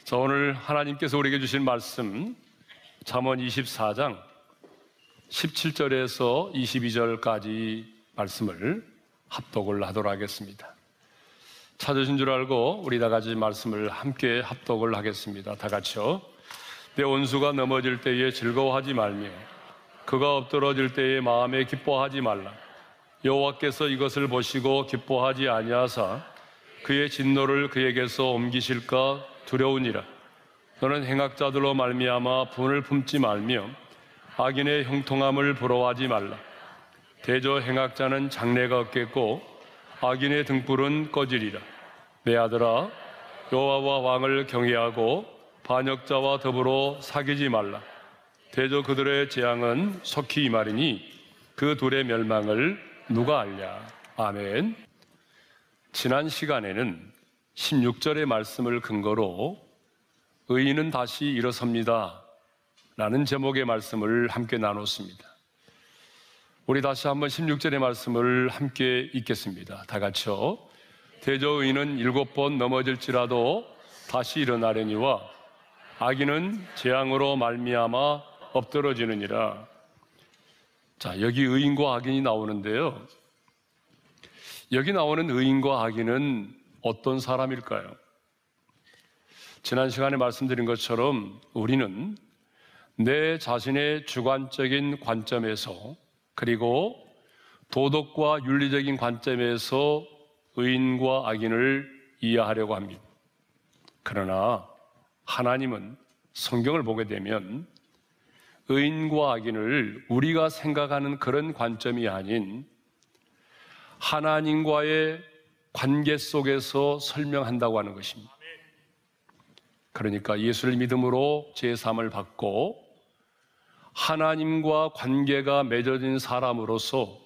자, 오늘 하나님께서 우리에게 주신 말씀 잠언 24장 17절에서 22절까지 말씀을 합독을 하도록 하겠습니다. 찾으신 줄 알고 우리 다 같이 말씀을 함께 합독을 하겠습니다. 다 같이요. 내 원수가 넘어질 때에 즐거워하지 말며 그가 엎드러질 때에 마음에 기뻐하지 말라. 여호와께서 이것을 보시고 기뻐하지 아니하사 그의 진노를 그에게서 옮기실까 두려우니라. 너는 행악자들로 말미암아 분을 품지 말며 악인의 형통함을 부러워하지 말라. 대저 행악자는 장래가 없겠고 악인의 등불은 꺼지리라. 내 아들아, 여호와와 왕을 경외하고 반역자와 더불어 사귀지 말라. 대저 그들의 재앙은 속히 임하리니 그 둘의 멸망을 누가 알랴. 아멘. 지난 시간에는 16절의 말씀을 근거로 의인은 다시 일어섭니다 라는 제목의 말씀을 함께 나눴습니다. 우리 다시 한번 16절의 말씀을 함께 읽겠습니다. 다 같이요. 대저 의인은 7번 넘어질지라도 다시 일어나려니와 악인은 재앙으로 말미암아 엎드러지느니라. 자, 여기 의인과 악인이 나오는데요, 여기 나오는 의인과 악인은 어떤 사람일까요? 지난 시간에 말씀드린 것처럼 우리는 내 자신의 주관적인 관점에서, 그리고 도덕과 윤리적인 관점에서 의인과 악인을 이해하려고 합니다. 그러나 하나님은 성경을 보게 되면 의인과 악인을 우리가 생각하는 그런 관점이 아닌 하나님과의 관계 속에서 설명한다고 하는 것입니다. 그러니까 예수를 믿음으로 제3을 받고 하나님과 관계가 맺어진 사람으로서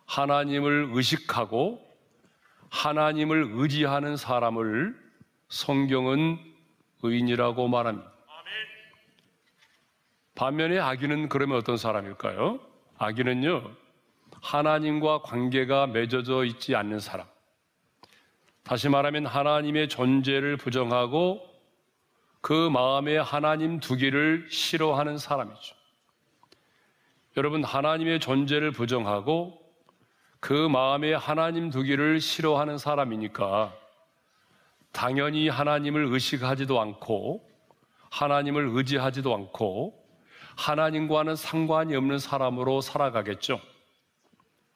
하나님을 의식하고 하나님을 의지하는 사람을 성경은 의인이라고 말합니다. 반면에 악인은 그러면 어떤 사람일까요? 악인은요, 하나님과 관계가 맺어져 있지 않는 사람, 다시 말하면 하나님의 존재를 부정하고 그 마음에 하나님 두기를 싫어하는 사람이죠. 여러분, 하나님의 존재를 부정하고 그 마음에 하나님 두기를 싫어하는 사람이니까 당연히 하나님을 의식하지도 않고 하나님을 의지하지도 않고 하나님과는 상관이 없는 사람으로 살아가겠죠.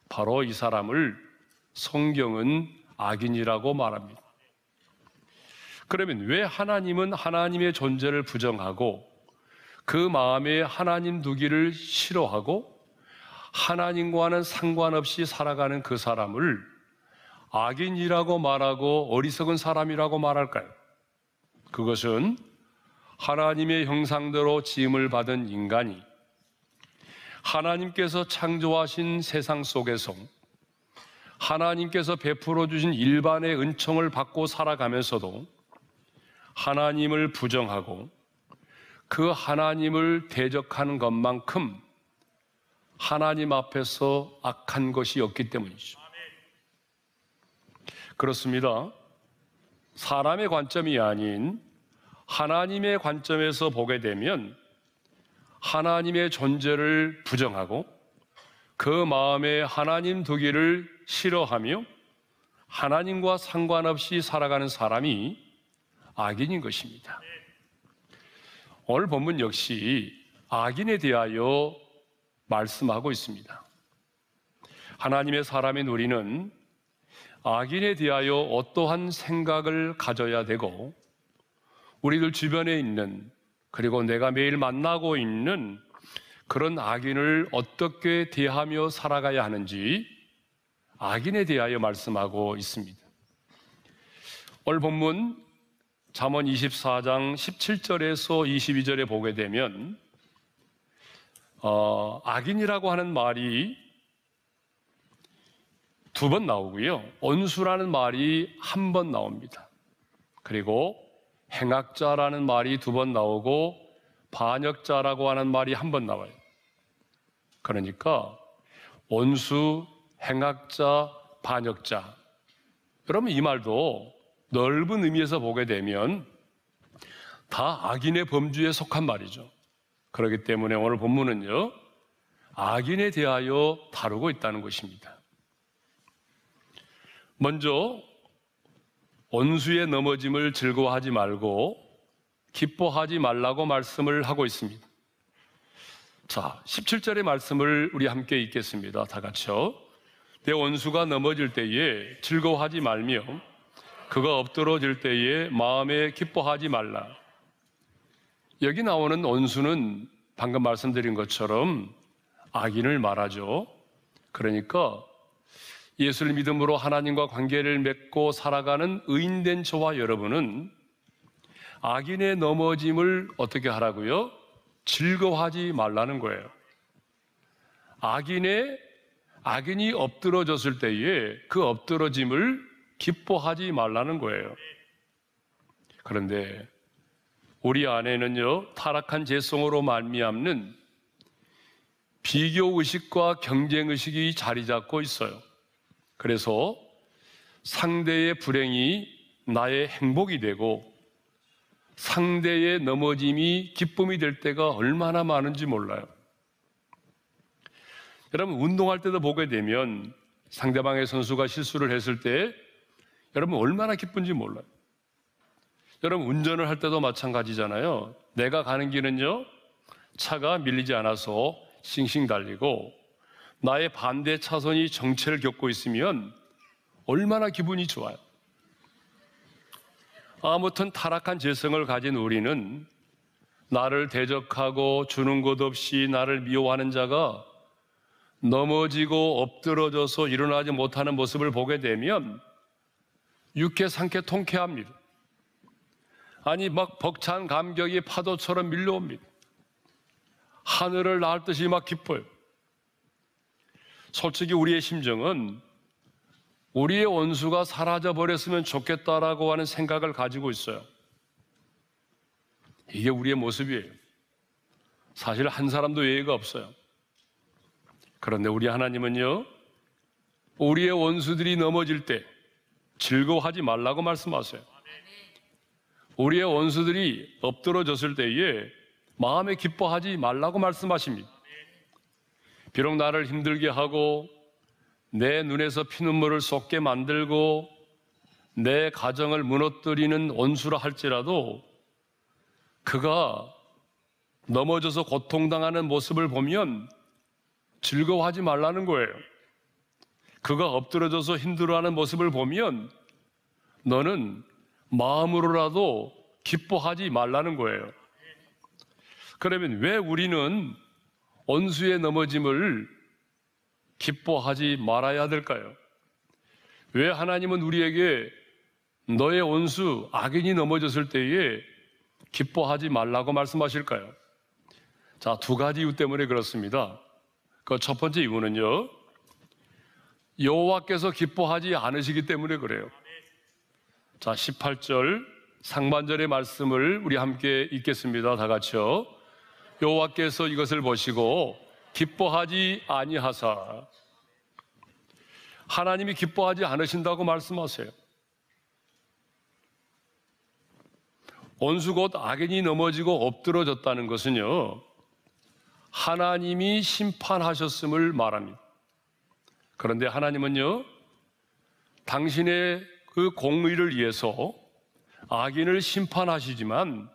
바로 이 사람을 성경은 악인이라고 말합니다. 그러면 왜 하나님은 하나님의 존재를 부정하고 그 마음에 하나님 두기를 싫어하고 하나님과는 상관없이 살아가는 그 사람을 악인이라고 말하고 어리석은 사람이라고 말할까요? 그것은 하나님의 형상대로 지음을 받은 인간이 하나님께서 창조하신 세상 속에서 하나님께서 베풀어 주신 일반의 은총을 받고 살아가면서도 하나님을 부정하고 그 하나님을 대적하는 것만큼 하나님 앞에서 악한 것이 없기 때문이죠. 그렇습니다. 사람의 관점이 아닌 하나님의 관점에서 보게 되면 하나님의 존재를 부정하고 그 마음에 하나님 두기를 싫어하며 하나님과 상관없이 살아가는 사람이 악인인 것입니다. 오늘 본문 역시 악인에 대하여 말씀하고 있습니다. 하나님의 사람인 우리는 악인에 대하여 어떠한 생각을 가져야 되고 우리들 주변에 있는, 그리고 내가 매일 만나고 있는 그런 악인을 어떻게 대하며 살아가야 하는지 악인에 대하여 말씀하고 있습니다. 오늘 본문 잠언 24장 17절에서 22절에 보게 되면 악인이라고 하는 말이 2번 나오고요, 원수라는 말이 1번 나옵니다. 그리고 행악자라는 말이 2번 나오고 반역자라고 하는 말이 1번 나와요. 그러니까 원수, 행악자, 반역자. 여러분, 이 말도 넓은 의미에서 보게 되면 다 악인의 범주에 속한 말이죠. 그렇기 때문에 오늘 본문은요, 악인에 대하여 다루고 있다는 것입니다. 먼저 원수의 넘어짐을 즐거워하지 말고 기뻐하지 말라고 말씀을 하고 있습니다. 자, 17절의 말씀을 우리 함께 읽겠습니다. 다 같이요. 내 원수가 넘어질 때에 즐거워하지 말며 그가 엎드러질 때에 마음에 기뻐하지 말라. 여기 나오는 원수는 방금 말씀드린 것처럼 악인을 말하죠. 그러니까 예수를 믿음으로 하나님과 관계를 맺고 살아가는 의인된 저와 여러분은 악인의 넘어짐을 어떻게 하라고요? 즐거워하지 말라는 거예요. 악인이 엎드러졌을 때에 그 엎드러짐을 기뻐하지 말라는 거예요. 그런데 우리 안에는요, 타락한 죄성으로 말미암는 비교의식과 경쟁의식이 자리 잡고 있어요. 그래서 상대의 불행이 나의 행복이 되고 상대의 넘어짐이 기쁨이 될 때가 얼마나 많은지 몰라요. 여러분, 운동할 때도 보게 되면 상대방의 선수가 실수를 했을 때 여러분 얼마나 기쁜지 몰라요. 여러분, 운전을 할 때도 마찬가지잖아요. 내가 가는 길은요, 차가 밀리지 않아서 싱싱 달리고 나의 반대 차선이 정체를 겪고 있으면 얼마나 기분이 좋아요. 아무튼 타락한 죄성을 가진 우리는 나를 대적하고 주는 것 없이 나를 미워하는 자가 넘어지고 엎드러져서 일어나지 못하는 모습을 보게 되면 육회 상쾌 통쾌합니다. 아니, 막 벅찬 감격이 파도처럼 밀려옵니다. 하늘을 날 듯이 막 기뻐요. 솔직히 우리의 심정은 우리의 원수가 사라져버렸으면 좋겠다라고 하는 생각을 가지고 있어요. 이게 우리의 모습이에요. 사실 한 사람도 예의가 없어요. 그런데 우리 하나님은요, 우리의 원수들이 넘어질 때 즐거워하지 말라고 말씀하세요. 우리의 원수들이 엎드러졌을 때에 마음에 기뻐하지 말라고 말씀하십니다. 비록 나를 힘들게 하고 내 눈에서 피눈물을 쏟게 만들고 내 가정을 무너뜨리는 원수라 할지라도 그가 넘어져서 고통당하는 모습을 보면 즐거워하지 말라는 거예요. 그가 엎드러져서 힘들어하는 모습을 보면 너는 마음으로라도 기뻐하지 말라는 거예요. 그러면 왜 우리는 원수의 넘어짐을 기뻐하지 말아야 될까요? 왜 하나님은 우리에게 너의 원수, 악인이 넘어졌을 때에 기뻐하지 말라고 말씀하실까요? 자, 두 가지 이유 때문에 그렇습니다. 그 첫 번째 이유는요, 여호와께서 기뻐하지 않으시기 때문에 그래요. 자, 18절 상반절의 말씀을 우리 함께 읽겠습니다. 다 같이요. 여호와께서 이것을 보시고 기뻐하지 아니하사. 하나님이 기뻐하지 않으신다고 말씀하세요. 원수 곧 악인이 넘어지고 엎드러졌다는 것은요, 하나님이 심판하셨음을 말합니다. 그런데 하나님은요, 당신의 그 공의를 위해서 악인을 심판하시지만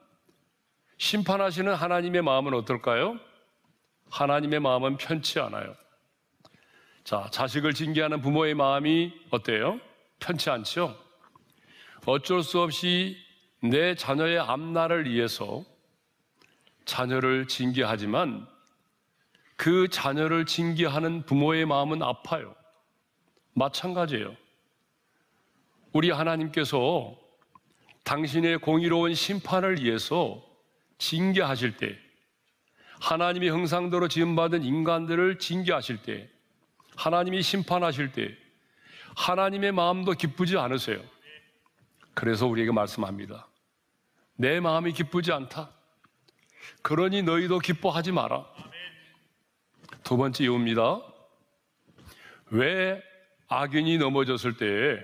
심판하시는 하나님의 마음은 어떨까요? 하나님의 마음은 편치 않아요. 자, 자식을 징계하는 부모의 마음이 어때요? 편치 않죠? 어쩔 수 없이 내 자녀의 앞날을 위해서 자녀를 징계하지만 그 자녀를 징계하는 부모의 마음은 아파요. 마찬가지예요. 우리 하나님께서 당신의 공의로운 심판을 위해서 징계하실 때, 하나님의 형상대로 지음받은 인간들을 징계하실 때, 하나님이 심판하실 때 하나님의 마음도 기쁘지 않으세요. 그래서 우리에게 말씀합니다. 내 마음이 기쁘지 않다. 그러니 너희도 기뻐하지 마라. 두 번째 이유입니다. 왜 악인이 넘어졌을 때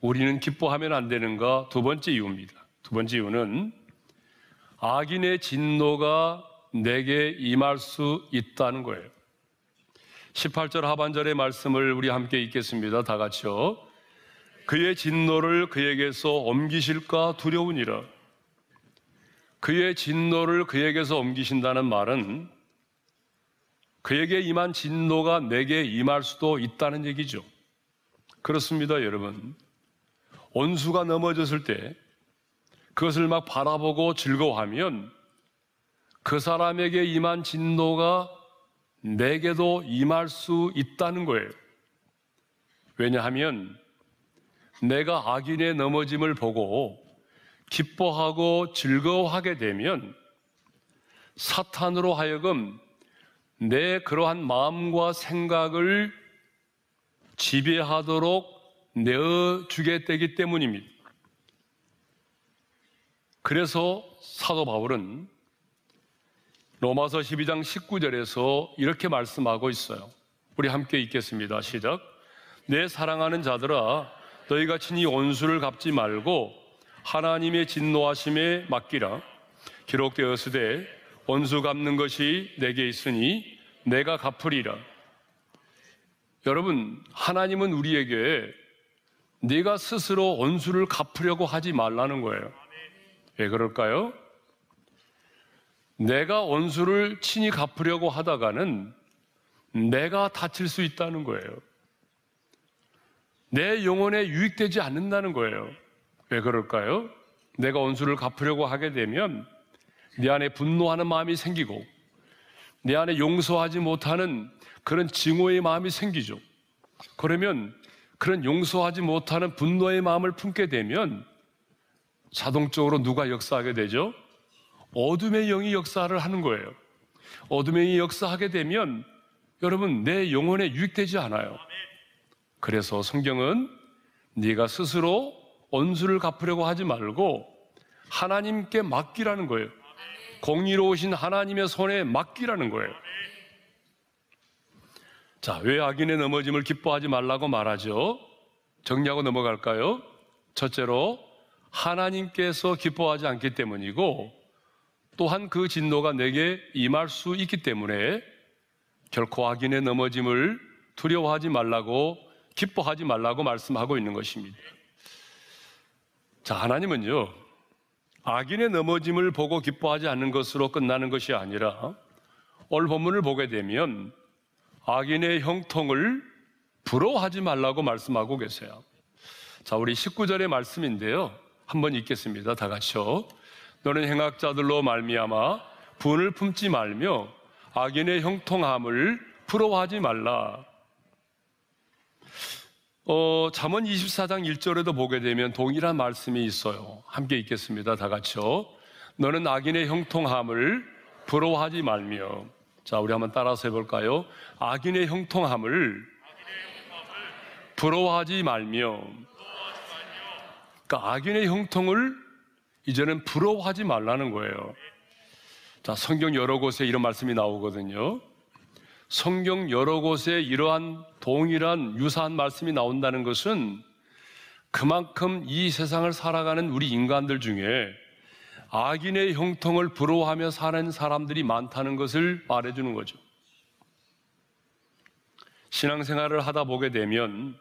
우리는 기뻐하면 안 되는가? 두 번째 이유입니다. 두 번째 이유는 악인의 진노가 내게 임할 수 있다는 거예요. 18절 하반절의 말씀을 우리 함께 읽겠습니다. 다 같이요. 그의 진노를 그에게서 옮기실까 두려우니라. 그의 진노를 그에게서 옮기신다는 말은 그에게 임한 진노가 내게 임할 수도 있다는 얘기죠. 그렇습니다, 여러분. 원수가 넘어졌을 때 그것을 막 바라보고 즐거워하면 그 사람에게 임한 진노가 내게도 임할 수 있다는 거예요. 왜냐하면 내가 악인의 넘어짐을 보고 기뻐하고 즐거워하게 되면 사탄으로 하여금 내 그러한 마음과 생각을 지배하도록 내어주게 되기 때문입니다. 그래서 사도 바울은 로마서 12장 19절에서 이렇게 말씀하고 있어요. 우리 함께 읽겠습니다. 시작. 내 사랑하는 자들아, 너희가 친히 원수를 갚지 말고 하나님의 진노하심에 맡기라. 기록되었으되 원수 갚는 것이 내게 있으니 내가 갚으리라. 여러분, 하나님은 우리에게 네가 스스로 원수를 갚으려고 하지 말라는 거예요. 왜 그럴까요? 내가 원수를 친히 갚으려고 하다가는 내가 다칠 수 있다는 거예요. 내 영혼에 유익되지 않는다는 거예요. 왜 그럴까요? 내가 원수를 갚으려고 하게 되면 내 안에 분노하는 마음이 생기고 내 안에 용서하지 못하는 그런 증오의 마음이 생기죠. 그러면 그런 용서하지 못하는 분노의 마음을 품게 되면 자동적으로 누가 역사하게 되죠? 어둠의 영이 역사를 하는 거예요. 어둠의 영이 역사하게 되면 여러분, 내 영혼에 유익되지 않아요. 그래서 성경은 네가 스스로 원수를 갚으려고 하지 말고 하나님께 맡기라는 거예요. 공의로우신 하나님의 손에 맡기라는 거예요. 자, 왜 악인의 넘어짐을 기뻐하지 말라고 말하죠? 정리하고 넘어갈까요? 첫째로 하나님께서 기뻐하지 않기 때문이고, 또한 그 진노가 내게 임할 수 있기 때문에 결코 악인의 넘어짐을 두려워하지 말라고, 기뻐하지 말라고 말씀하고 있는 것입니다. 자, 하나님은요, 악인의 넘어짐을 보고 기뻐하지 않는 것으로 끝나는 것이 아니라 오늘 본문을 보게 되면 악인의 형통을 부러워하지 말라고 말씀하고 계세요. 자, 우리 19절의 말씀인데요, 한번 읽겠습니다. 다 같이요. 너는 행악자들로 말미암아 분을 품지 말며 악인의 형통함을 부러워하지 말라. 잠언 24장 1절에도 보게 되면 동일한 말씀이 있어요. 함께 읽겠습니다. 다 같이요. 너는 악인의 형통함을 부러워하지 말며. 자, 우리 한번 따라서 해볼까요? 악인의 형통함을 부러워하지 말며. 그러니까 악인의 형통을 이제는 부러워하지 말라는 거예요. 자, 성경 여러 곳에 이런 말씀이 나오거든요. 성경 여러 곳에 이러한 동일한 유사한 말씀이 나온다는 것은 그만큼 이 세상을 살아가는 우리 인간들 중에 악인의 형통을 부러워하며 사는 사람들이 많다는 것을 말해주는 거죠. 신앙생활을 하다 보게 되면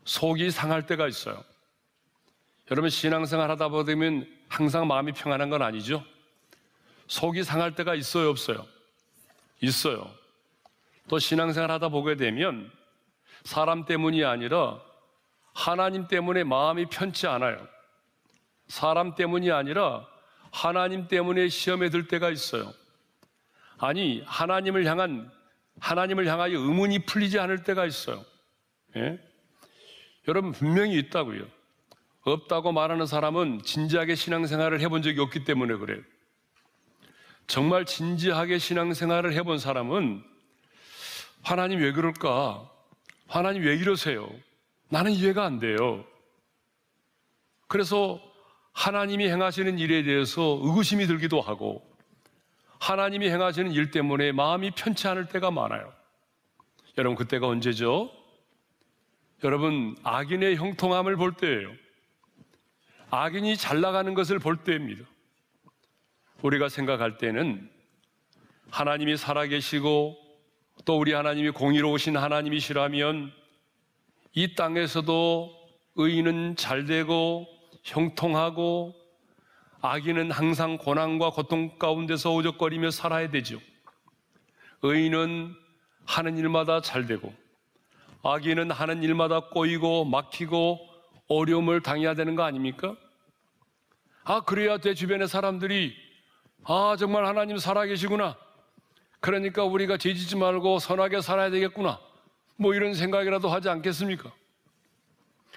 속이 상할 때가 있어요. 여러분, 신앙생활 하다 보면 항상 마음이 평안한 건 아니죠? 속이 상할 때가 있어요, 없어요? 있어요. 또 신앙생활 하다 보게 되면 사람 때문이 아니라 하나님 때문에 마음이 편치 않아요. 사람 때문이 아니라 하나님 때문에 시험에 들 때가 있어요. 아니, 하나님을 향하여 의문이 풀리지 않을 때가 있어요. 예? 여러분, 분명히 있다고요. 없다고 말하는 사람은 진지하게 신앙생활을 해본 적이 없기 때문에 그래요. 정말 진지하게 신앙생활을 해본 사람은 하나님 왜 그럴까? 하나님 왜 이러세요? 나는 이해가 안 돼요. 그래서 하나님이 행하시는 일에 대해서 의구심이 들기도 하고 하나님이 행하시는 일 때문에 마음이 편치 않을 때가 많아요. 여러분, 그때가 언제죠? 여러분, 악인의 형통함을 볼 때예요. 악인이 잘 나가는 것을 볼 때입니다. 우리가 생각할 때는 하나님이 살아계시고 또 우리 하나님이 공의로우신 하나님이시라면 이 땅에서도 의인은 잘되고 형통하고 악인은 항상 고난과 고통 가운데서 오적거리며 살아야 되죠. 의인은 하는 일마다 잘되고 악인은 하는 일마다 꼬이고 막히고 어려움을 당해야 되는 거 아닙니까? 그래야 내 주변의 사람들이 정말 하나님 살아계시구나, 그러니까 우리가 죄짓지 말고 선하게 살아야 되겠구나, 뭐 이런 생각이라도 하지 않겠습니까?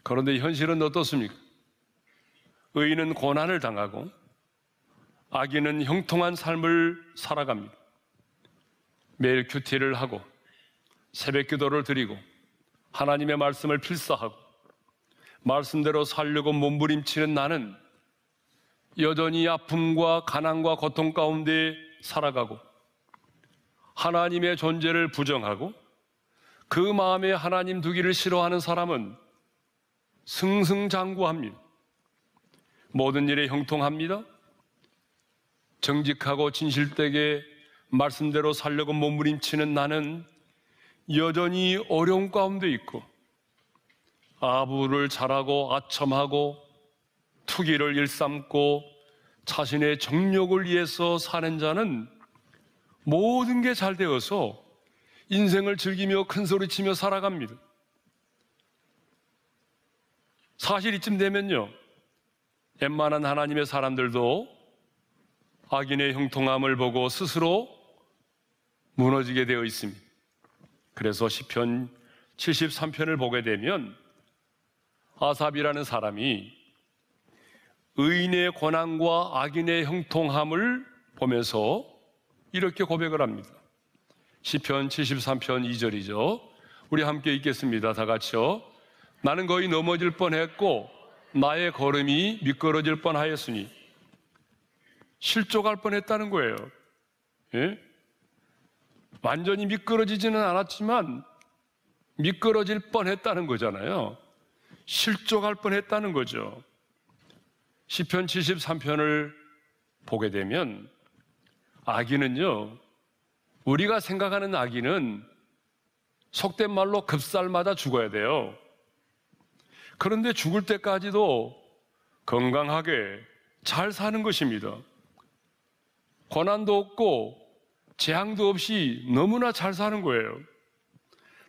그런데 현실은 어떻습니까? 의인은 고난을 당하고 악인은 형통한 삶을 살아갑니다. 매일 큐티를 하고 새벽 기도를 드리고 하나님의 말씀을 필사하고 말씀대로 살려고 몸부림치는 나는 여전히 아픔과 가난과 고통 가운데 살아가고 하나님의 존재를 부정하고 그 마음에 하나님 두기를 싫어하는 사람은 승승장구합니다. 모든 일에 형통합니다. 정직하고 진실되게 말씀대로 살려고 몸부림치는 나는 여전히 어려움 가운데 있고 아부를 잘하고 아첨하고 투기를 일삼고 자신의 정욕을 위해서 사는 자는 모든 게 잘 되어서 인생을 즐기며 큰소리치며 살아갑니다. 사실 이쯤 되면요, 웬만한 하나님의 사람들도 악인의 형통함을 보고 스스로 무너지게 되어 있습니다. 그래서 시편 73편을 보게 되면 아삽이라는 사람이 의인의 고난과 악인의 형통함을 보면서 이렇게 고백을 합니다. 시편 73편 2절이죠. 우리 함께 읽겠습니다. 다 같이요. 나는 거의 넘어질 뻔했고 나의 걸음이 미끄러질 뻔하였으니. 실족할 뻔했다는 거예요. 예? 완전히 미끄러지지는 않았지만 미끄러질 뻔했다는 거잖아요. 실족할 뻔했다는 거죠. 시편 73편을 보게 되면 악인은요, 우리가 생각하는 악인은 속된 말로 급살마다 죽어야 돼요. 그런데 죽을 때까지도 건강하게 잘 사는 것입니다. 고난도 없고 재앙도 없이 너무나 잘 사는 거예요.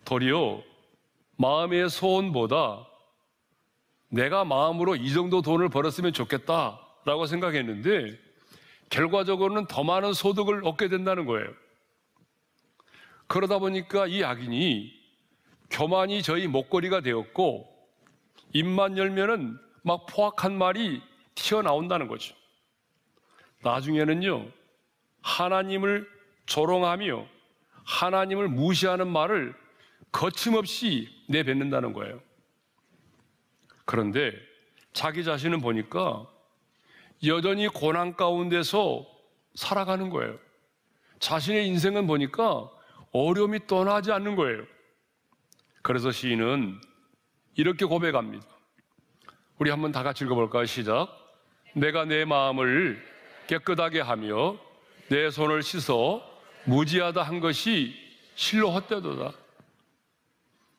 도리어 마음의 소원보다 내가 마음으로 이 정도 돈을 벌었으면 좋겠다라고 생각했는데 결과적으로는 더 많은 소득을 얻게 된다는 거예요. 그러다 보니까 이 악인이 교만이 저희 목걸이가 되었고 입만 열면은 막 포악한 말이 튀어나온다는 거죠. 나중에는요, 하나님을 조롱하며 하나님을 무시하는 말을 거침없이 내뱉는다는 거예요. 그런데 자기 자신은 보니까 여전히 고난 가운데서 살아가는 거예요. 자신의 인생은 보니까 어려움이 떠나지 않는 거예요. 그래서 시인은 이렇게 고백합니다. 우리 한번 다 같이 읽어볼까요? 시작. 내가 내 마음을 깨끗하게 하며 내 손을 씻어 무지하다 한 것이 실로 헛되도다.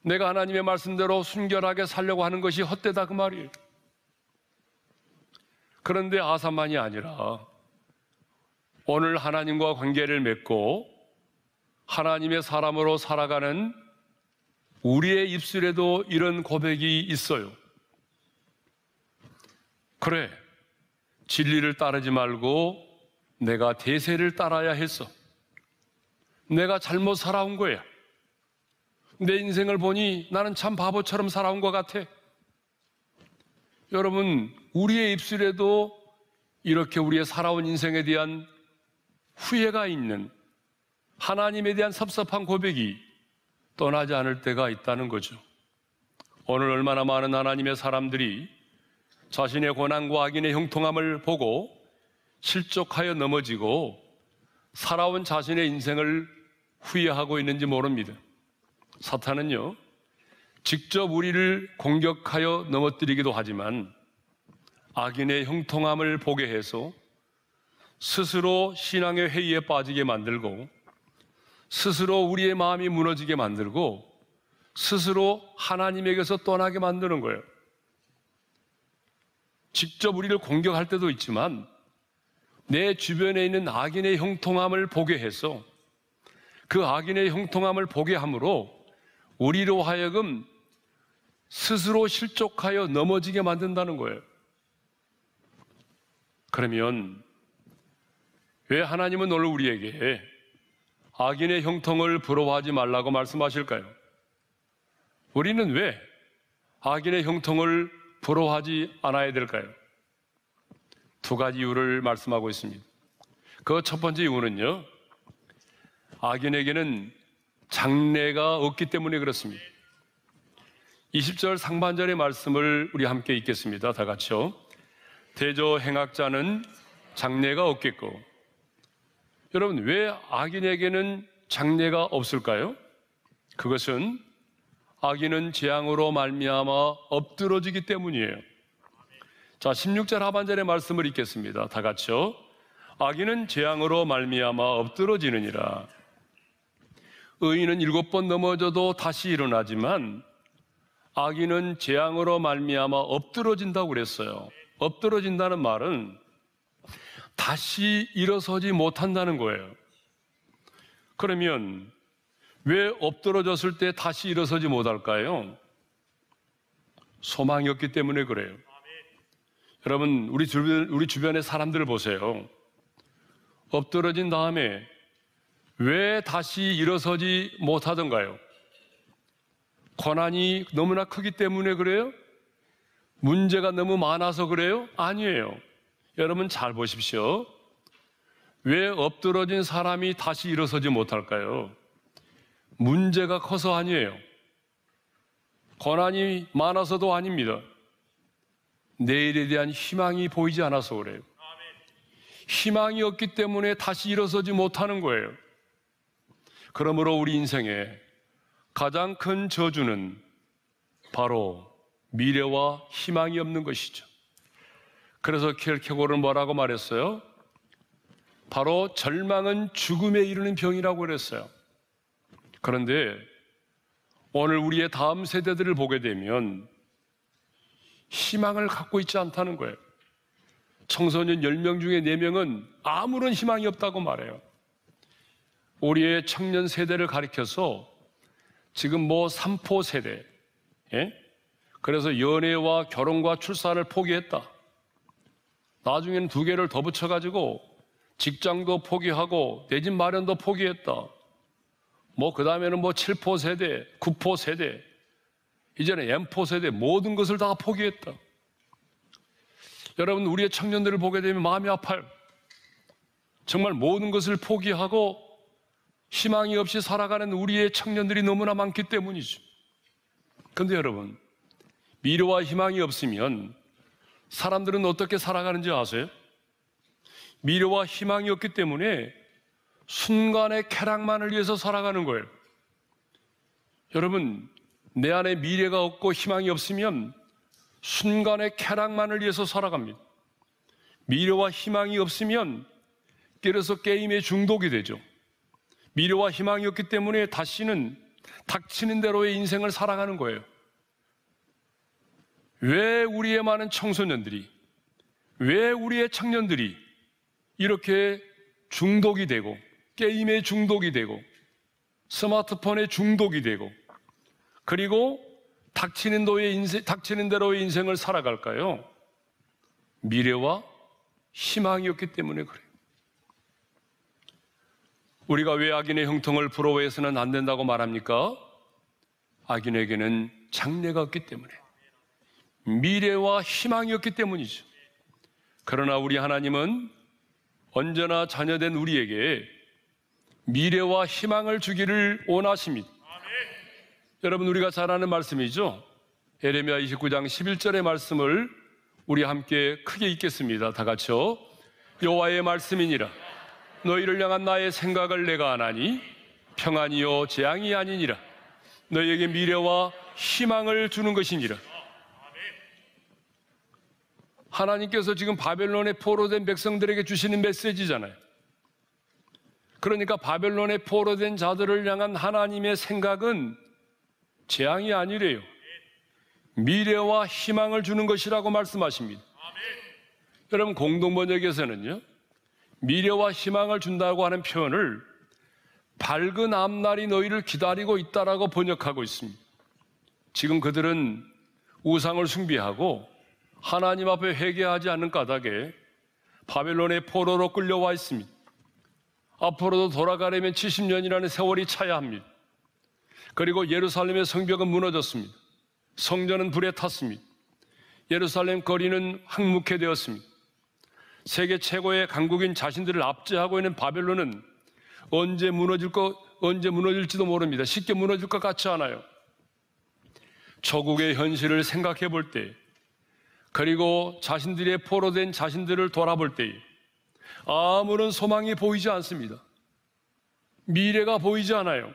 내가 하나님의 말씀대로 순결하게 살려고 하는 것이 헛되다, 그 말이에요. 그런데 아삽만이 아니라 오늘 하나님과 관계를 맺고 하나님의 사람으로 살아가는 우리의 입술에도 이런 고백이 있어요. 그래, 진리를 따르지 말고 내가 대세를 따라야 했어. 내가 잘못 살아온 거야. 내 인생을 보니 나는 참 바보처럼 살아온 것 같아. 여러분, 우리의 입술에도 이렇게 우리의 살아온 인생에 대한 후회가 있는, 하나님에 대한 섭섭한 고백이 떠나지 않을 때가 있다는 거죠. 오늘 얼마나 많은 하나님의 사람들이 자신의 고난과 악인의 형통함을 보고 실족하여 넘어지고 살아온 자신의 인생을 후회하고 있는지 모릅니다. 사탄은요, 직접 우리를 공격하여 넘어뜨리기도 하지만 악인의 형통함을 보게 해서 스스로 신앙의 회의에 빠지게 만들고, 스스로 우리의 마음이 무너지게 만들고, 스스로 하나님에게서 떠나게 만드는 거예요. 직접 우리를 공격할 때도 있지만 내 주변에 있는 악인의 형통함을 보게 해서 그 악인의 형통함을 보게 함으로 우리로 하여금 스스로 실족하여 넘어지게 만든다는 거예요. 그러면 왜 하나님은 오늘 우리에게 악인의 형통을 부러워하지 말라고 말씀하실까요? 우리는 왜 악인의 형통을 부러워하지 않아야 될까요? 두 가지 이유를 말씀하고 있습니다. 그 첫 번째 이유는요, 악인에게는 장래가 없기 때문에 그렇습니다. 20절 상반절의 말씀을 우리 함께 읽겠습니다. 다 같이요. 대저 행악자는 장래가 없겠고. 여러분, 왜 악인에게는 장래가 없을까요? 그것은 악인은 재앙으로 말미암아 엎드러지기 때문이에요. 자, 16절 하반절의 말씀을 읽겠습니다. 다 같이요. 악인은 재앙으로 말미암아 엎드러지느니라. 의인은 7번 넘어져도 다시 일어나지만 악인은 재앙으로 말미암아 엎드러진다고 그랬어요. 엎드러진다는 말은 다시 일어서지 못한다는 거예요. 그러면 왜 엎드러졌을 때 다시 일어서지 못할까요? 소망이 없기 때문에 그래요. 여러분, 우리 주변의 사람들을 보세요. 엎드러진 다음에 왜 다시 일어서지 못하던가요? 고난이 너무나 크기 때문에 그래요? 문제가 너무 많아서 그래요? 아니에요. 여러분 잘 보십시오. 왜 엎드러진 사람이 다시 일어서지 못할까요? 문제가 커서 아니에요. 고난이 많아서도 아닙니다. 내일에 대한 희망이 보이지 않아서 그래요. 희망이 없기 때문에 다시 일어서지 못하는 거예요. 그러므로 우리 인생에 가장 큰 저주는 바로 미래와 희망이 없는 것이죠. 그래서 킬케고르는 뭐라고 말했어요? 바로 절망은 죽음에 이르는 병이라고 그랬어요. 그런데 오늘 우리의 다음 세대들을 보게 되면 희망을 갖고 있지 않다는 거예요. 청소년 10명 중에 4명은 아무런 희망이 없다고 말해요. 우리의 청년 세대를 가리켜서 지금 3포 세대, 그래서 연애와 결혼과 출산을 포기했다. 나중에는 2개를 더 붙여가지고 직장도 포기하고 내 집 마련도 포기했다. 그 다음에는 7포 세대, 9포 세대, 이제는 M포 세대, 모든 것을 다 포기했다. 여러분, 우리의 청년들을 보게 되면 마음이 아파요. 정말 모든 것을 포기하고 희망이 없이 살아가는 우리의 청년들이 너무나 많기 때문이죠. 그런데 여러분, 미래와 희망이 없으면 사람들은 어떻게 살아가는지 아세요? 미래와 희망이 없기 때문에 순간의 쾌락만을 위해서 살아가는 거예요. 여러분, 내 안에 미래가 없고 희망이 없으면 순간의 쾌락만을 위해서 살아갑니다. 미래와 희망이 없으면 그래서 게임에 중독이 되죠. 미래와 희망이 없기 때문에 다시는 닥치는 대로의 인생을 살아가는 거예요. 왜 우리의 많은 청소년들이, 왜 우리의 청년들이 이렇게 중독이 되고 게임에 중독이 되고 스마트폰에 중독이 되고 그리고 닥치는 대로의 인생을 살아갈까요? 미래와 희망이 없기 때문에 그래요. 우리가 왜 악인의 형통을 부러워해서는 안 된다고 말합니까? 악인에게는 장래가 없기 때문에, 미래와 희망이 없기 때문이죠. 그러나 우리 하나님은 언제나 자녀된 우리에게 미래와 희망을 주기를 원하십니다. 여러분, 우리가 잘 아는 말씀이죠. 예레미야 29장 11절의 말씀을 우리 함께 크게 읽겠습니다. 다 같이요. 여호와의 말씀이니라. 너희를 향한 나의 생각을 내가 아나니 평안이요 재앙이 아니니라. 너희에게 미래와 희망을 주는 것이니라. 하나님께서 지금 바벨론에 포로된 백성들에게 주시는 메시지잖아요. 그러니까 바벨론에 포로된 자들을 향한 하나님의 생각은 재앙이 아니래요. 미래와 희망을 주는 것이라고 말씀하십니다. 여러분, 공동번역에서는요, 미래와 희망을 준다고 하는 표현을 밝은 앞날이 너희를 기다리고 있다라고 번역하고 있습니다. 지금 그들은 우상을 숭배하고 하나님 앞에 회개하지 않는 까닭에 바벨론의 포로로 끌려와 있습니다. 앞으로도 돌아가려면 70년이라는 세월이 차야 합니다. 그리고 예루살렘의 성벽은 무너졌습니다. 성전은 불에 탔습니다. 예루살렘 거리는 황무케되었습니다. 세계 최고의 강국인 자신들을 압제하고 있는 바벨론은 언제 무너질지도 모릅니다. 쉽게 무너질 것 같지 않아요. 조국의 현실을 생각해 볼 때, 그리고 자신들의 포로된 자신들을 돌아볼 때 아무런 소망이 보이지 않습니다. 미래가 보이지 않아요.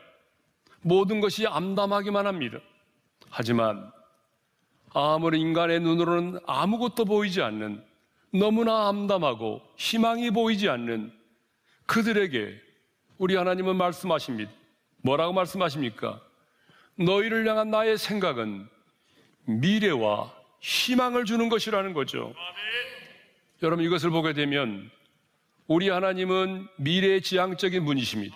모든 것이 암담하기만 합니다. 하지만 아무리 인간의 눈으로는 아무것도 보이지 않는, 너무나 암담하고 희망이 보이지 않는 그들에게 우리 하나님은 말씀하십니다. 뭐라고 말씀하십니까? 너희를 향한 나의 생각은 미래와 희망을 주는 것이라는 거죠. 여러분, 이것을 보게 되면 우리 하나님은 미래지향적인 분이십니다.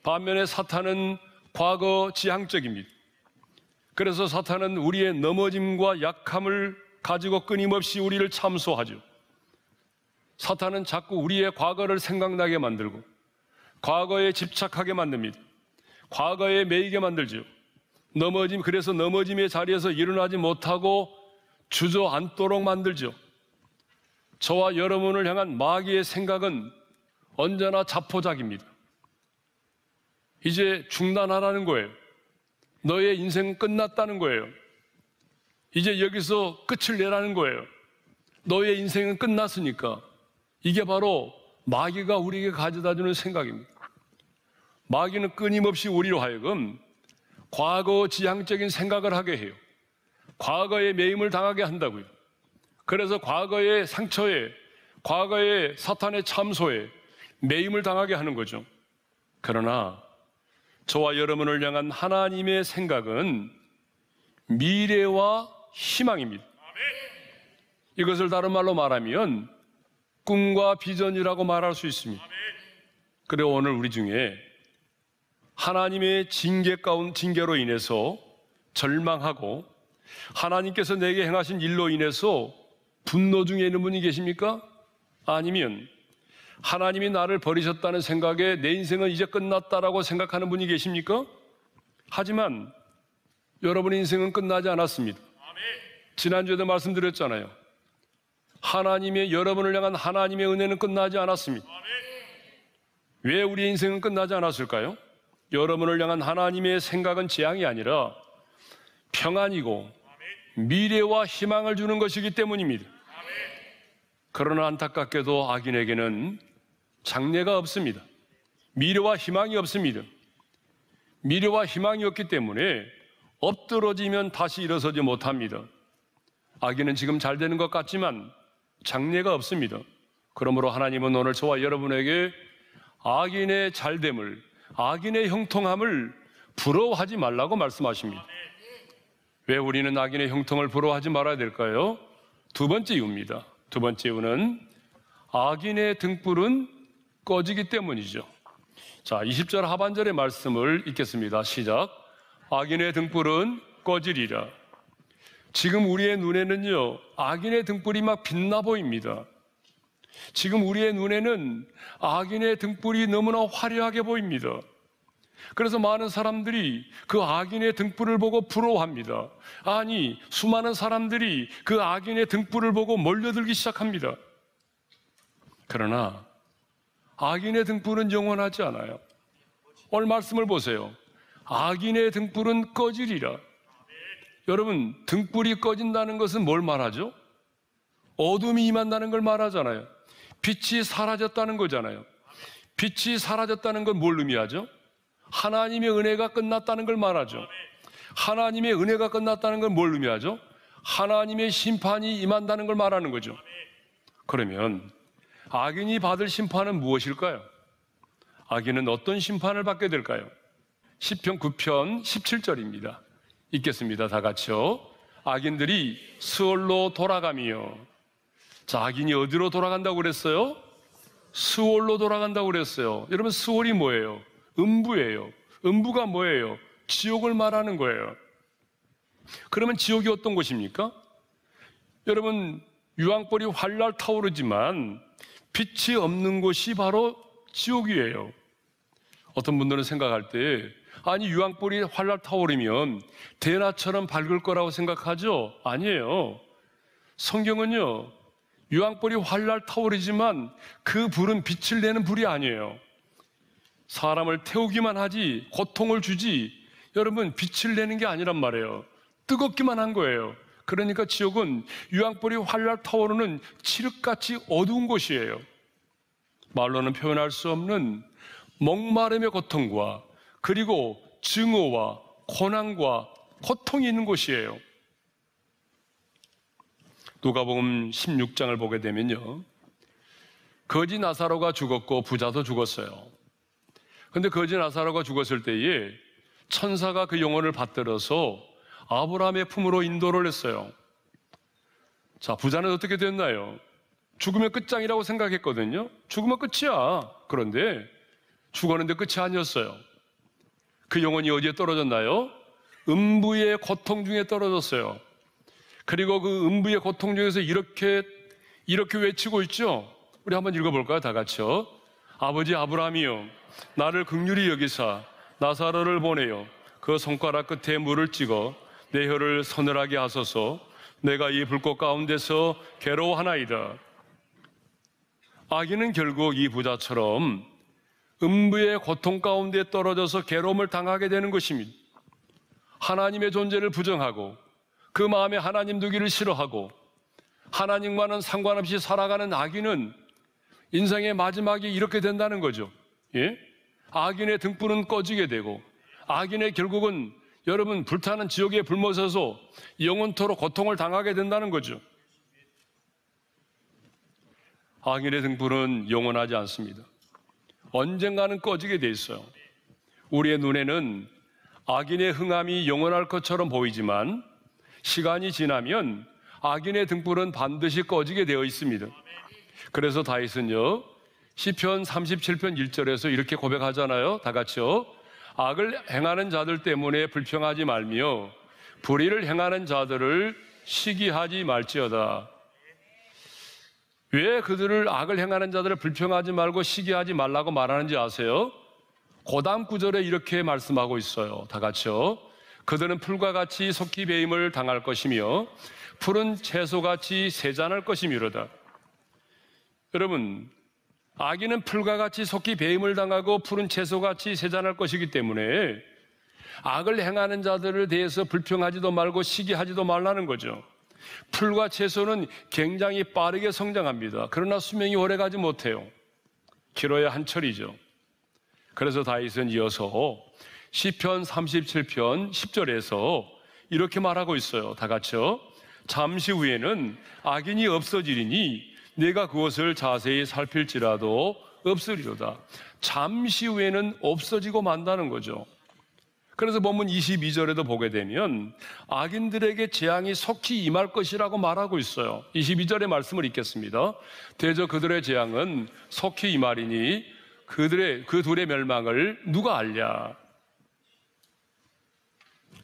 반면에 사탄은 과거 지향적입니다. 그래서 사탄은 우리의 넘어짐과 약함을 가지고 끊임없이 우리를 참소하죠. 사탄은 자꾸 우리의 과거를 생각나게 만들고 과거에 집착하게 만듭니다. 과거에 매이게 만들죠. 그래서 넘어짐의 자리에서 일어나지 못하고 주저앉도록 만들죠. 저와 여러분을 향한 마귀의 생각은 언제나 자포자기입니다. 이제 중단하라는 거예요. 너의 인생은 끝났다는 거예요. 이제 여기서 끝을 내라는 거예요. 너의 인생은 끝났으니까. 이게 바로 마귀가 우리에게 가져다주는 생각입니다. 마귀는 끊임없이 우리로 하여금 과거 지향적인 생각을 하게 해요. 과거에 매임을 당하게 한다고요. 그래서 과거의 상처에, 과거의 사탄의 참소에 매임을 당하게 하는 거죠. 그러나 저와 여러분을 향한 하나님의 생각은 미래와 희망입니다. 이것을 다른 말로 말하면 꿈과 비전이라고 말할 수 있습니다. 그리고 오늘 우리 중에 하나님의 징계로 인해서 절망하고 하나님께서 내게 행하신 일로 인해서 분노 중에 있는 분이 계십니까? 아니면 하나님이 나를 버리셨다는 생각에 내 인생은 이제 끝났다라고 생각하는 분이 계십니까? 하지만 여러분의 인생은 끝나지 않았습니다. 지난주에도 말씀드렸잖아요. 여러분을 향한 하나님의 은혜는 끝나지 않았습니다. 왜 우리의 인생은 끝나지 않았을까요? 여러분을 향한 하나님의 생각은 재앙이 아니라 평안이고 미래와 희망을 주는 것이기 때문입니다. 그러나 안타깝게도 악인에게는 장래가 없습니다. 미래와 희망이 없습니다. 미래와 희망이 없기 때문에 엎드러지면 다시 일어서지 못합니다. 악인은 지금 잘 되는 것 같지만 장래가 없습니다. 그러므로 하나님은 오늘 저와 여러분에게 악인의 잘됨을, 악인의 형통함을 부러워하지 말라고 말씀하십니다. 왜 우리는 악인의 형통을 부러워하지 말아야 될까요? 두 번째 이유입니다. 두 번째 이유는 악인의 등불은 꺼지기 때문이죠. 자, 20절 하반절의 말씀을 읽겠습니다. 시작. 악인의 등불은 꺼지리라. 지금 우리의 눈에는요, 악인의 등불이 막 빛나 보입니다. 지금 우리의 눈에는 악인의 등불이 너무나 화려하게 보입니다. 그래서 많은 사람들이 그 악인의 등불을 보고 부러워합니다. 아니, 수많은 사람들이 그 악인의 등불을 보고 몰려들기 시작합니다. 그러나 악인의 등불은 영원하지 않아요. 오늘 말씀을 보세요. 악인의 등불은 꺼지리라. 여러분, 등불이 꺼진다는 것은 뭘 말하죠? 어둠이 임한다는 걸 말하잖아요. 빛이 사라졌다는 거잖아요. 빛이 사라졌다는 건 뭘 의미하죠? 하나님의 은혜가 끝났다는 걸 말하죠. 하나님의 은혜가 끝났다는 건 뭘 의미하죠? 하나님의 심판이 임한다는 걸 말하는 거죠. 그러면 악인이 받을 심판은 무엇일까요? 악인은 어떤 심판을 받게 될까요? 시편 9편 17절입니다. 읽겠습니다. 다 같이요. 악인들이 스올로 돌아가며. 자, 악인이 어디로 돌아간다고 그랬어요? 스올로 돌아간다고 그랬어요. 여러분, 스올이 뭐예요? 음부예요. 음부가 뭐예요? 지옥을 말하는 거예요. 그러면 지옥이 어떤 곳입니까? 여러분, 유황불이 활활 타오르지만 빛이 없는 곳이 바로 지옥이에요. 어떤 분들은 생각할 때, 아니, 유황불이 활활 타오르면 대낮처럼 밝을 거라고 생각하죠? 아니에요. 성경은요, 유황불이 활활 타오르지만 그 불은 빛을 내는 불이 아니에요. 사람을 태우기만 하지, 고통을 주지, 여러분, 빛을 내는 게 아니란 말이에요. 뜨겁기만 한 거예요. 그러니까 지옥은 유황불이 활활 타오르는 칠흑같이 어두운 곳이에요. 말로는 표현할 수 없는 목마름의 고통과 그리고 증오와 고난과 고통이 있는 곳이에요. 누가복음 16장을 보게 되면요, 거지 나사로가 죽었고 부자도 죽었어요. 그런데 거지 나사로가 죽었을 때에 천사가 그 영혼을 받들어서 아브라함의 품으로 인도를 했어요. 자, 부자는 어떻게 됐나요? 죽으면 끝장이라고 생각했거든요. 죽으면 끝이야. 그런데 죽었는데 끝이 아니었어요. 그 영혼이 어디에 떨어졌나요? 음부의 고통 중에 떨어졌어요. 그리고 그 음부의 고통 중에서 이렇게 외치고 있죠. 우리 한번 읽어볼까요? 다 같이요. 아버지 아브라함이요, 나를 긍휼히 여기사 나사로를 보내요. 그 손가락 끝에 물을 찍어 내 혀를 서늘하게 하소서. 내가 이 불꽃 가운데서 괴로워하나이다. 악인은 결국 이 부자처럼 음부의 고통 가운데 떨어져서 괴로움을 당하게 되는 것입니다. 하나님의 존재를 부정하고 그 마음에 하나님 두기를 싫어하고 하나님과는 상관없이 살아가는 악인은 인생의 마지막이 이렇게 된다는 거죠. 예? 악인의 등불은 꺼지게 되고 악인의 결국은 여러분 불타는 지옥에 불못서서 영원토록 고통을 당하게 된다는 거죠. 악인의 등불은 영원하지 않습니다. 언젠가는 꺼지게 돼 있어요. 우리의 눈에는 악인의 흥함이 영원할 것처럼 보이지만 시간이 지나면 악인의 등불은 반드시 꺼지게 되어 있습니다. 그래서 다윗은요, 시편 37편 1절에서 이렇게 고백하잖아요. 다 같이요. 악을 행하는 자들 때문에 불평하지 말며 불의를 행하는 자들을 시기하지 말지어다. 왜 그들을 악을 행하는 자들을 불평하지 말고 시기하지 말라고 말하는지 아세요? 그 다음 구절에 이렇게 말씀하고 있어요. 다 같이요. 그들은 풀과 같이 속히 배임을 당할 것이며 푸른 채소같이 세잔할 것이미로다. 여러분, 악인은 풀과 같이 속히 배임을 당하고 푸른 채소같이 세잔할 것이기 때문에 악을 행하는 자들에 대해서 불평하지도 말고 시기하지도 말라는 거죠. 풀과 채소는 굉장히 빠르게 성장합니다. 그러나 수명이 오래가지 못해요. 길어야 한철이죠. 그래서 다윗은 이어서 시편 37편 10절에서 이렇게 말하고 있어요. 다 같이요. 잠시 후에는 악인이 없어지리니 내가 그것을 자세히 살필지라도 없으리로다. 잠시 후에는 없어지고 만다는 거죠. 그래서 본문 22절에도 보게 되면 악인들에게 재앙이 속히 임할 것이라고 말하고 있어요. 22절의 말씀을 읽겠습니다. 대저 그들의 재앙은 속히 임하리니 그 둘의 멸망을 누가 알랴.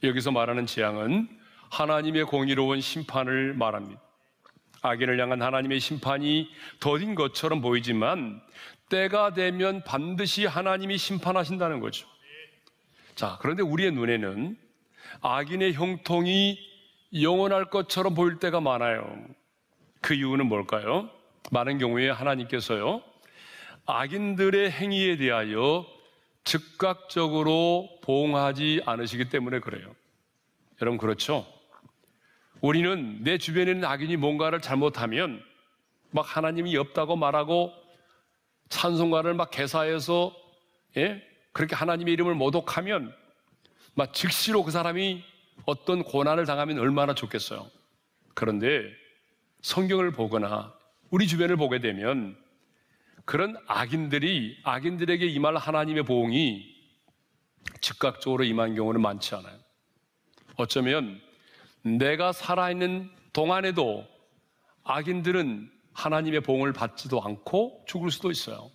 여기서 말하는 재앙은 하나님의 공의로운 심판을 말합니다. 악인을 향한 하나님의 심판이 더딘 것처럼 보이지만 때가 되면 반드시 하나님이 심판하신다는 거죠. 자, 그런데 우리의 눈에는 악인의 형통이 영원할 것처럼 보일 때가 많아요. 그 이유는 뭘까요? 많은 경우에 하나님께서요, 악인들의 행위에 대하여 즉각적으로 보응하지 않으시기 때문에 그래요. 여러분, 그렇죠? 우리는 내 주변에 있는 악인이 뭔가를 잘못하면 막 하나님이 없다고 말하고 찬송가를 막 개사해서 그렇게 하나님의 이름을 모독하면 막 즉시로 그 사람이 어떤 고난을 당하면 얼마나 좋겠어요. 그런데 성경을 보거나 우리 주변을 보게 되면 그런 악인들에게 임할 하나님의 보응이 즉각적으로 임한 경우는 많지 않아요. 어쩌면 내가 살아있는 동안에도 악인들은 하나님의 보응을 받지도 않고 죽을 수도 있어요.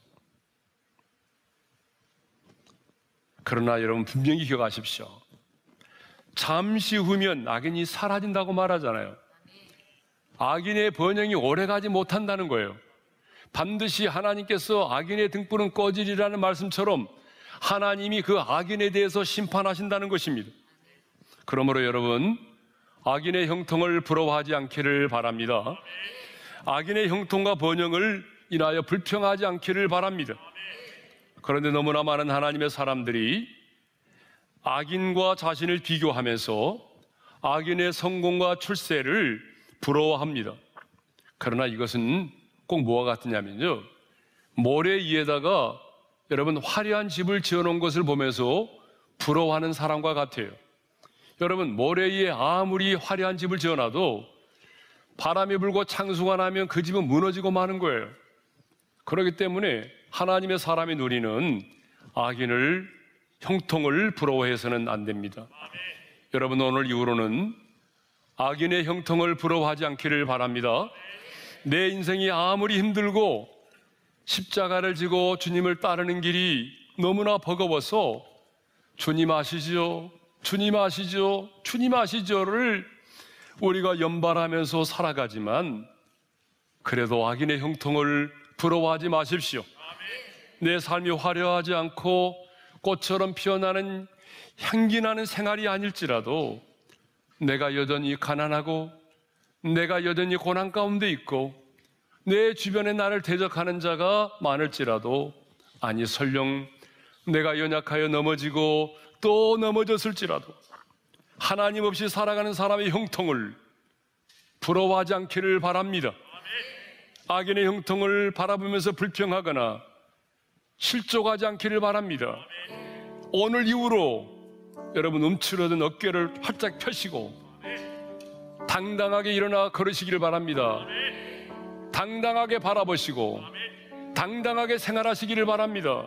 그러나 여러분 분명히 기억하십시오. 잠시 후면 악인이 사라진다고 말하잖아요. 악인의 번영이 오래가지 못한다는 거예요. 반드시 하나님께서 악인의 등불은 꺼지리라는 말씀처럼 하나님이 그 악인에 대해서 심판하신다는 것입니다. 그러므로 여러분, 악인의 형통을 부러워하지 않기를 바랍니다. 악인의 형통과 번영을 인하여 불평하지 않기를 바랍니다. 그런데 너무나 많은 하나님의 사람들이 악인과 자신을 비교하면서 악인의 성공과 출세를 부러워합니다. 그러나 이것은 꼭 뭐와 같으냐면요, 모래 위에다가 여러분 화려한 집을 지어놓은 것을 보면서 부러워하는 사람과 같아요. 여러분, 모래 위에 아무리 화려한 집을 지어놔도 바람이 불고 창수가 나면 그 집은 무너지고 마는 거예요. 그렇기 때문에 하나님의 사람이 누리는 악인을 형통을 부러워해서는 안 됩니다. 여러분, 오늘 이후로는 악인의 형통을 부러워하지 않기를 바랍니다. 내 인생이 아무리 힘들고 십자가를 지고 주님을 따르는 길이 너무나 버거워서 주님 아시죠? 주님 아시죠? 주님 아시죠를 우리가 연발하면서 살아가지만 그래도 악인의 형통을 부러워하지 마십시오. 내 삶이 화려하지 않고 꽃처럼 피어나는 향기나는 생활이 아닐지라도 내가 여전히 가난하고 내가 여전히 고난 가운데 있고 내 주변에 나를 대적하는 자가 많을지라도, 아니 설령 내가 연약하여 넘어지고 또 넘어졌을지라도 하나님 없이 살아가는 사람의 형통을 부러워하지 않기를 바랍니다. 악인의 형통을 바라보면서 불평하거나 실족하지 않기를 바랍니다. 오늘 이후로 여러분 움츠러든 어깨를 활짝 펴시고 당당하게 일어나 걸으시기를 바랍니다. 당당하게 바라보시고 당당하게 생활하시기를 바랍니다.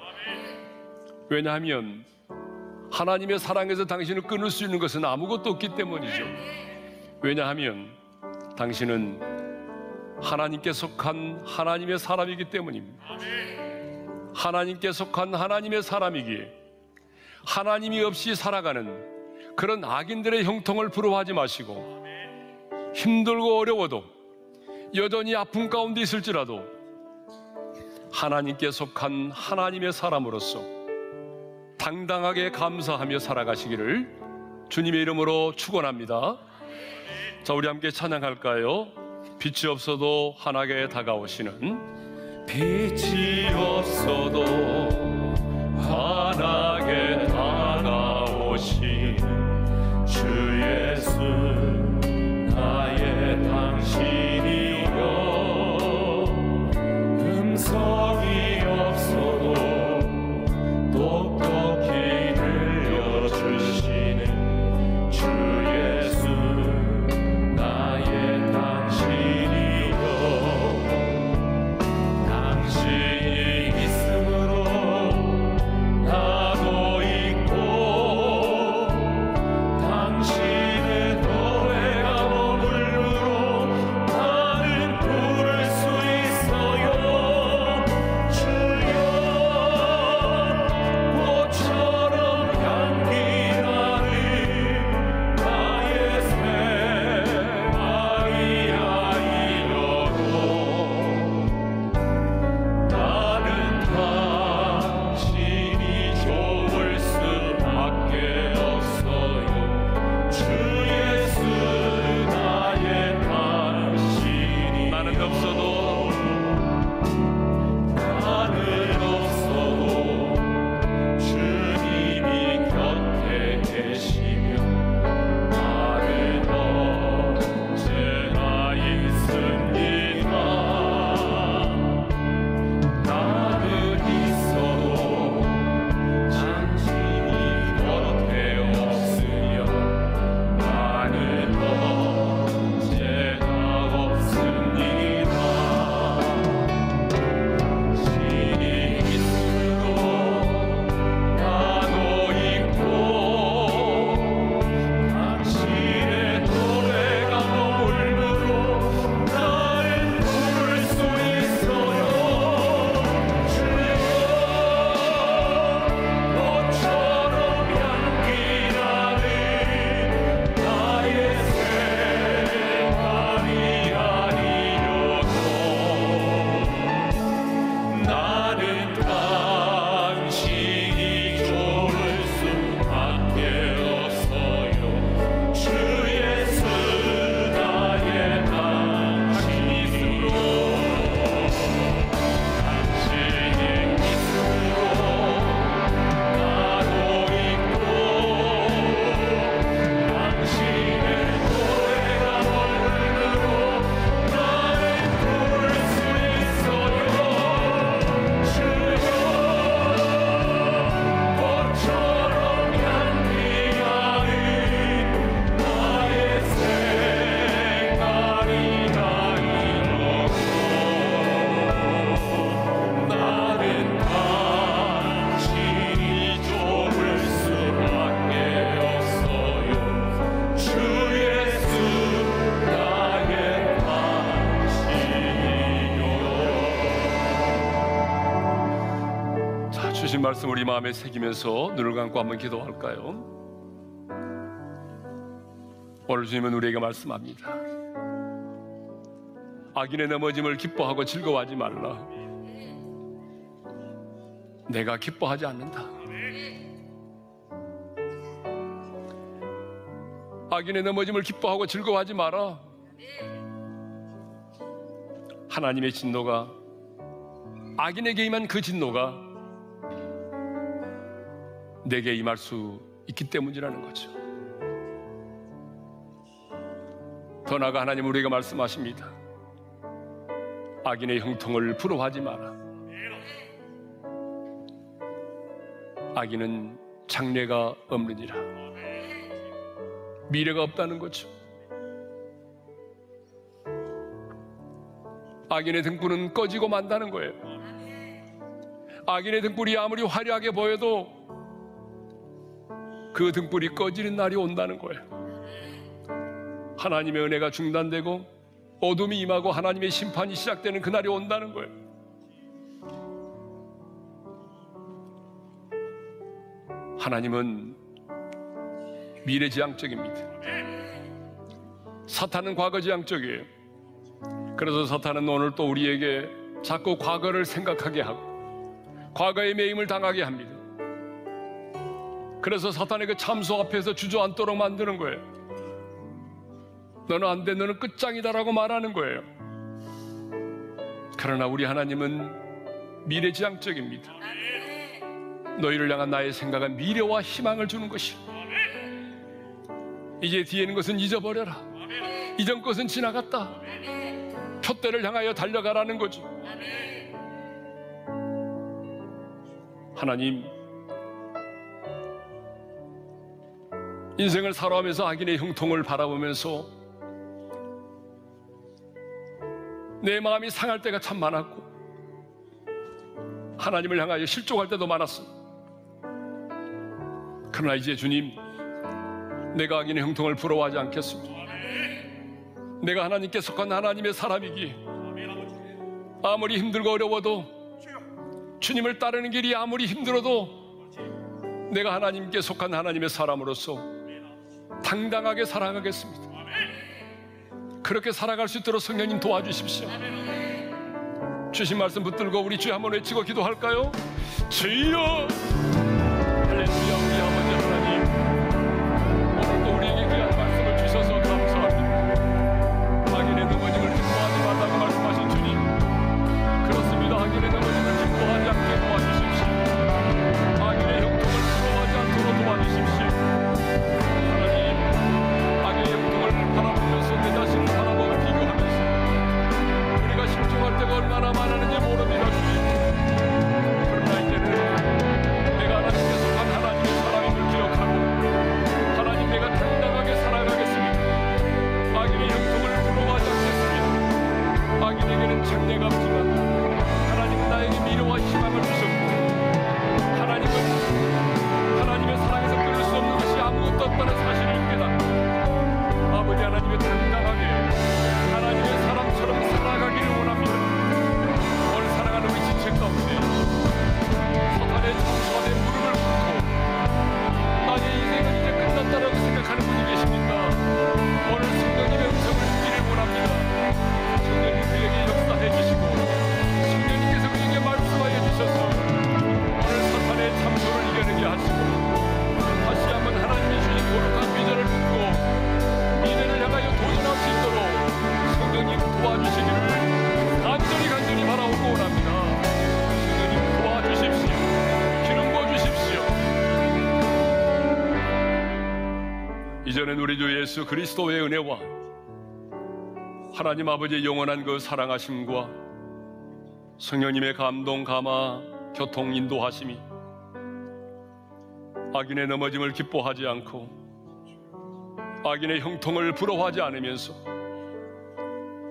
왜냐하면 하나님의 사랑에서 당신을 끊을 수 있는 것은 아무것도 없기 때문이죠. 왜냐하면 당신은 하나님께 속한 하나님의 사람이기 때문입니다. 하나님께 속한 하나님의 사람이기에 하나님이 없이 살아가는 그런 악인들의 형통을 부러워하지 마시고, 힘들고 어려워도 여전히 아픔 가운데 있을지라도 하나님께 속한 하나님의 사람으로서 당당하게 감사하며 살아가시기를 주님의 이름으로 축원합니다. 자, 우리 함께 찬양할까요? 빛이 없어도 환하게 다가오시는, 빛이 없어도 환하게 다가오시는 주 예수, 나의 당신이여. 음성이 없어도 똑똑히 들려주시는 주 예수, 나의 당신이여. 당신이 있음으로 나도 있고, 당신의 노래가 머물므로 나는 부를 수 있어요. 주여, 꽃처럼 향기 나는 나의 생활이야이러도 나는 당신이 좋을 수밖에 없어요. 주 예수, 나의 당신이. 나는 없어도 주님이 곁에 계시며 나는 언제나 있습니다. 나는 있어도 당신이 곁에 없으면 나는 언제나 주신 말씀 우리 마음에 새기면서 눈을 감고 한번 기도할까요? 오늘 주님은 우리에게 말씀합니다. 악인의 넘어짐을 기뻐하고 즐거워하지 말라. 내가 기뻐하지 않는다. 악인의 넘어짐을 기뻐하고 즐거워하지 마라. 하나님의 진노가, 악인에게 임한 그 진노가 내게 임할 수 있기 때문이라는 거죠. 더 나아가 하나님 우리에게 말씀하십니다. 악인의 형통을 부러워하지 마라. 악인은 장래가 없느니라. 미래가 없다는 거죠. 악인의 등불은 꺼지고 만다는 거예요. 악인의 등불이 아무리 화려하게 보여도 그 등불이 꺼지는 날이 온다는 거예요. 하나님의 은혜가 중단되고 어둠이 임하고 하나님의 심판이 시작되는 그날이 온다는 거예요. 하나님은 미래지향적입니다. 사탄은 과거지향적이에요. 그래서 사탄은 오늘 또 우리에게 자꾸 과거를 생각하게 하고 과거의 매임을 당하게 합니다. 그래서 사탄의 그 참소 앞에서 주저앉도록 만드는 거예요. 너는 안 돼, 너는 끝장이다라고 말하는 거예요. 그러나 우리 하나님은 미래지향적입니다. 너희를 향한 나의 생각은 미래와 희망을 주는 것이요, 이제 뒤에 있는 것은 잊어버려라. 이전 것은 지나갔다. 표대를 향하여 달려가라는 거죠. 하나님, 인생을 살아가면서 악인의 형통을 바라보면서 내 마음이 상할 때가 참 많았고 하나님을 향하여 실족할 때도 많았습니다. 그러나 이제 주님, 내가 악인의 형통을 부러워하지 않겠습니다. 내가 하나님께 속한 하나님의 사람이기에 아무리 힘들고 어려워도, 주님을 따르는 길이 아무리 힘들어도 내가 하나님께 속한 하나님의 사람으로서 당당하게 살아가겠습니다. 그렇게 살아갈 수 있도록 성령님 도와주십시오. 주신 말씀 붙들고 우리 주여 한번 외치고 기도할까요? 주여! 할렐루야. 우리 아버지 하나님, 오늘도 우리에게 귀한 말씀을 주셔서 감사합니다. 악인의 넘어짐을 기뻐하지 말라고 말씀하신 주님, 그렇습니다. 악인의 넘어짐을 기뻐하지 않게 도와주십시오. 악인의 형통을 부러워하지 않도록 도와주십시오. 하나님, 악인의 형통을 바라보면서 내 자신을 바라보고 비교하면서 우리가 실족할 때가 얼마나 많았는지 모릅니다. 주님, 그러나 이제는 내가 하나님께 속한 하나님의 사람임을 기억하고 하나님, 내가 당당하게 살아가겠습니다. 악인의 형통을 부러워하지 않겠습니다. 악인에게는 장래가 없지만 하나님은 나에게 미래와 희망을 주셨고, 하나님은 하나님의 사랑에서 끊을 수 없는 것이 아무것도 없다는 사실을 깨닫고 아버지 하나님의 당당하게 하나님의 사람처럼 살아가기를 원합니다. 오늘 살아가는 우리 지체 가운데 사탄의 참소와 내 무릎을 꿇고 나의 인생은 이제 끝났다라고 생각하는 분이 계십니까? 오늘 성령님의 음성을 듣기를 원합니다. 성령님 그에게 역사해 주시고 성령님께서 그에게 말씀하여 주셔서 오늘 사탄의 참소를 이겨내게 하시고 다시 한번 하나님이 주신 거룩한 비전을 붙고 미래를 향하여 도전할 수 있도록 성령님 도와주시기를 간절히 바라오고 원합니다. 성령님 도와주십시오. 기름 부어주십시오. 이제는 우리 주 예수 그리스도의 은혜와 하나님 아버지의 영원한 그 사랑하심과 성령님의 감동, 감화, 교통, 인도하심이 악인의 넘어짐을 기뻐하지 않고 악인의 형통을 부러워하지 않으면서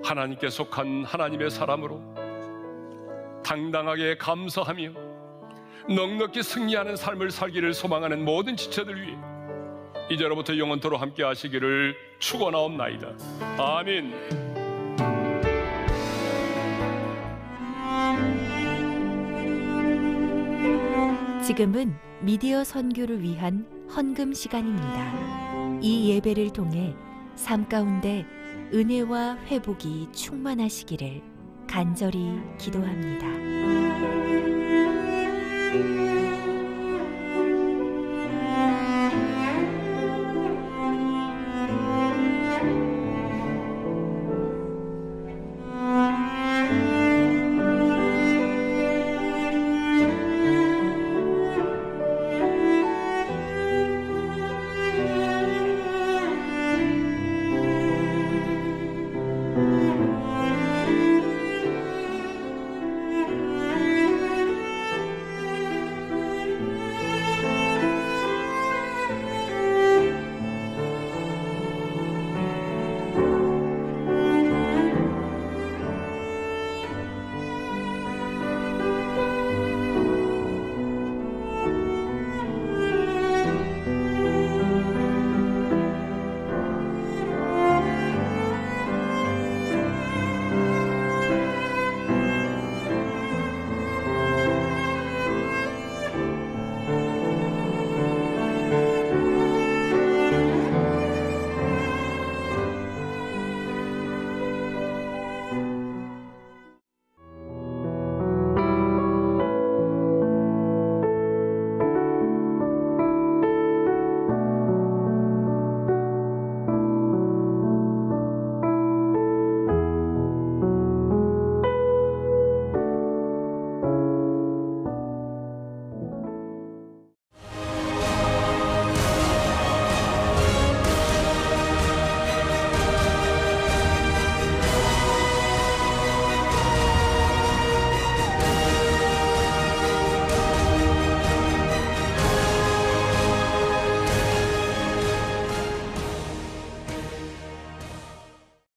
하나님께 속한 하나님의 사람으로 당당하게 감사하며 넉넉히 승리하는 삶을 살기를 소망하는 모든 지체들 위해 이제로부터 영원토록 함께 하시기를 축원하옵나이다. 아멘. 지금은 미디어 선교를 위한 헌금 시간입니다. 이 예배를 통해 삶 가운데 은혜와 회복이 충만하시기를 간절히 기도합니다.